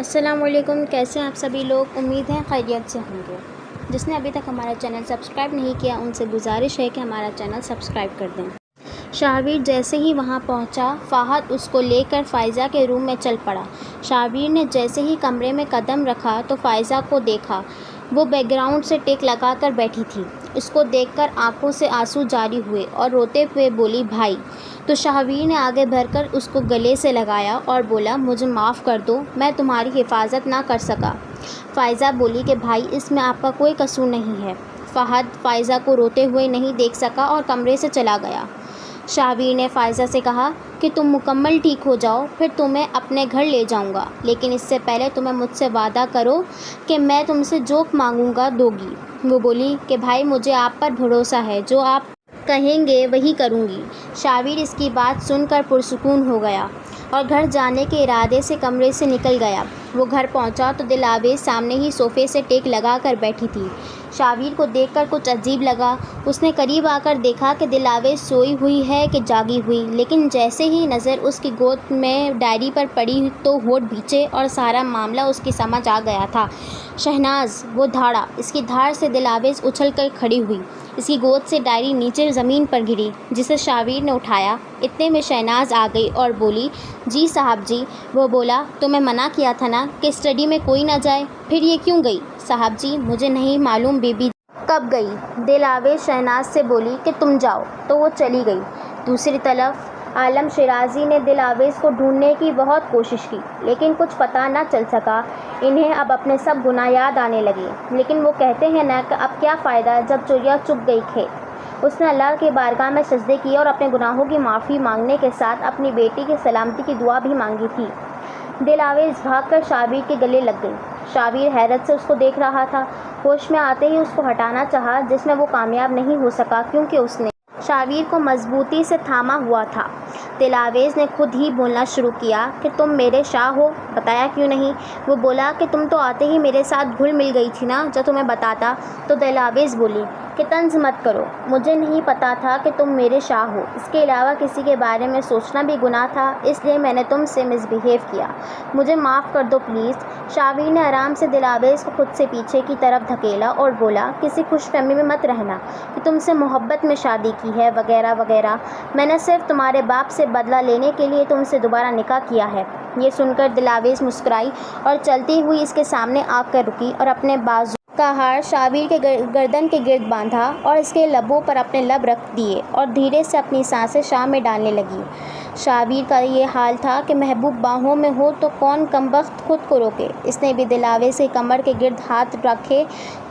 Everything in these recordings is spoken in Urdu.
السلام علیکم، کیسے ہیں آپ سبھی لوگ؟ امید ہے خیریت سے ہوں گے۔ جس نے ابھی تک ہمارا چینل سبسکرائب نہیں کیا ان سے گزارش ہے کہ ہمارا چینل سبسکرائب کر دیں۔ شاہویر جیسے ہی وہاں پہنچا، فہد اس کو لے کر فائزہ کے روم میں چل پڑا۔ شاہویر نے جیسے ہی کمرے میں قدم رکھا تو فائزہ کو دیکھا۔ وہ بیک گراؤنڈ سے ٹیک لگا کر بیٹھی تھی۔ اس کو دیکھ کر آنکھوں سے آنسو جاری ہوئے اور روتے ہوئے بولی، بھائی۔ تو شاہویر نے آگے بڑھ کر اس کو گلے سے لگایا اور بولا، مجھے معاف کر دو، میں تمہاری حفاظت نہ کر سکا۔ فائزہ بولی کہ بھائی، اس میں آپ کا کوئی قصور نہیں ہے۔ فہد فائزہ کو روتے ہوئے نہیں دیکھ سکا اور کمرے سے چلا گیا۔ شاہویر نے فائزہ سے کہا کہ تم مکمل ٹھیک ہو جاؤ، پھر تمہیں اپنے گھر لے جاؤں گا، لیکن اس سے پہلے تمہیں مجھ سے وعدہ کرو کہ میں تم سے جو مانگوں گا دو گی۔ وہ بولی کہ بھائی، مجھے آپ پر بھروسہ ہے، جو آپ کہیں گے وہی کروں گی۔ شاہویر اس کی بات سن کر پرسکون ہو گیا اور گھر جانے کے ارادے سے کمرے سے نکل گیا۔ وہ گھر پہنچا تو دل آویز سامنے ہی صوفے سے ٹیک لگا کر بیٹھی تھی۔ شاہویر کو دیکھ کر کچھ عجیب لگا۔ اس نے قریب آ کر دیکھا کہ دل آویز سوئی ہوئی ہے کہ جاگی ہوئی، لیکن جیسے ہی نظر اس کی گود میں ڈائری پر پڑی تو ہونٹ بھینچے اور سارا معاملہ اس کی سمجھ آ گیا تھا۔ شہناز! وہ دھاڑا! اس کی دھاڑ سے دل آویز اچھل کر کھڑی ہوئی۔ اس کی گود سے ڈائری نیچے زمین پر گری، جسے شاہویر نے اٹھایا۔ اتنے میں شہناز آ گئی اور بولی، جی صاحب جی۔ وہ بولا، تمہیں منع کیا تھا نا کہ اسٹڈی میں کوئی نہ جائے، پھر یہ کیوں گئی؟ صاحب جی، مجھے نہیں معلوم بی بی کب گئی۔ دل آویز شہناز سے بولی کہ تم جاؤ، تو وہ چلی گئی۔ دوسری طرف عالم شیرازی نے دل آویز کو ڈھونڈنے کی بہت کوشش کی، لیکن کچھ پتہ نہ چل سکا۔ انہیں اب اپنے سب گناہ یاد آنے لگے، لیکن وہ کہتے ہیں نا کہ اب کیا فائدہ جب چڑیا چگ گئی کھیت۔ اس نے اللہ کی بارگاہ میں سجدے کیے اور اپنے گناہوں کی معافی مانگنے کے ساتھ اپنی بیٹی کی سلامتی کی دعا بھی مانگی تھی۔ دل آویز بھاگ کر شاہویر کے گلے لگ گئی۔ شاہویر حیرت سے اس کو دیکھ رہا تھا۔ ہوش میں آتے ہی اس کو ہٹانا چاہا، جس میں وہ کامیاب نہیں ہو سکا، کیونکہ اس نے شاہویر کو مضبوطی سے تھاما ہوا تھا۔ دل آویز نے خود ہی بولنا شروع کیا کہ تم میرے شاہ ہو، بتایا کیوں نہیں؟ وہ بولا کہ تم تو آتے ہی میرے ساتھ گھل مل گئی تھی نا، جو تمہیں بتاتا۔ تو دل آویز بولی کہ طنز مت کرو، مجھے نہیں پتا تھا کہ تم میرے شاہ ہو۔ اس کے علاوہ کسی کے بارے میں سوچنا بھی گناہ تھا، اس لیے میں نے تم سے مس بہیو کیا، مجھے معاف کر دو پلیز۔ شاہویر نے آرام سے دل آویز کو خود سے پیچھے کی طرف دھکیلا اور بولا، کسی خوش فہمی میں مت رہنا کہ تم سے محبت میں شادی کی ہے وغیرہ وغیرہ۔ میں نے صرف تمہارے باپ سے بدلہ لینے کے لیے تم سے دوبارہ نکاح کیا ہے۔ یہ سن کر دل آویز مسکرائی اور چلتی ہوئی اس کے سامنے آ کر رکی اور اپنے بازو کا ہار شاہویر کے گردن کے گرد باندھا اور اس کے لبوں پر اپنے لب رکھ دیے اور دھیرے سے اپنی سانسیں شاہ میں ڈالنے لگی۔ شاہویر کا یہ حال تھا کہ محبوب باہوں میں ہو تو کون کمبخت خود کو روکے۔ اس نے بھی دل آویز کے کمر کے گرد ہاتھ رکھے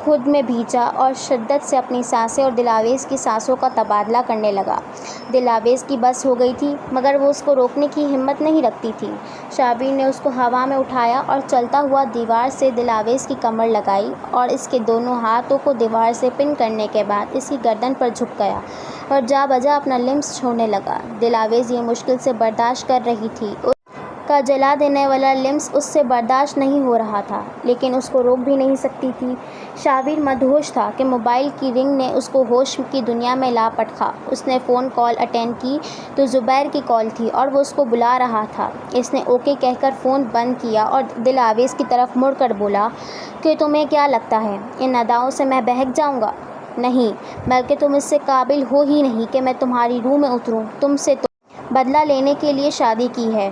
خود میں بھینچا اور شدت سے اپنی سانسیں اور دل آویز کی سانسوں کا تبادلہ کرنے لگا۔ دل آویز کی بس ہو گئی تھی، مگر وہ اس کو روکنے کی ہمت نہیں رکھتی تھی۔ شاہویر نے اس کو ہوا میں اٹھایا اور چلتا ہوا دیوار سے دل آویز کی کمر لگائی اور اس کے دونوں ہاتھوں کو دیوار سے پن کرنے کے بعد اس کی گردن پر جھک گیا اور جا بجا اپنا لمس چھوڑنے لگا۔ دل آویز یہ مشکل سے برداشت کر رہی تھی۔ اس کا جلا دینے والا لمس اس سے برداشت نہیں ہو رہا تھا، لیکن اس کو روک بھی نہیں سکتی تھی۔ شاہویر مدہوش تھا کہ موبائل کی رنگ نے اس کو ہوش کی دنیا میں لا پٹکا۔ اس نے فون کال اٹینڈ کی تو زبیر کی کال تھی اور وہ اس کو بلا رہا تھا۔ اس نے اوکے کہہ کر فون بند کیا اور دل آویز کی طرف مڑ کر بولا کہ تمہیں کیا لگتا ہے ان اداؤں سے میں بہک جاؤں گا؟ نہیں، بلکہ تم اس سے قابل ہو ہی نہیں کہ میں تمہاری روح میں اتروں۔ تم سے تو بدلہ لینے کے لیے شادی کی ہے،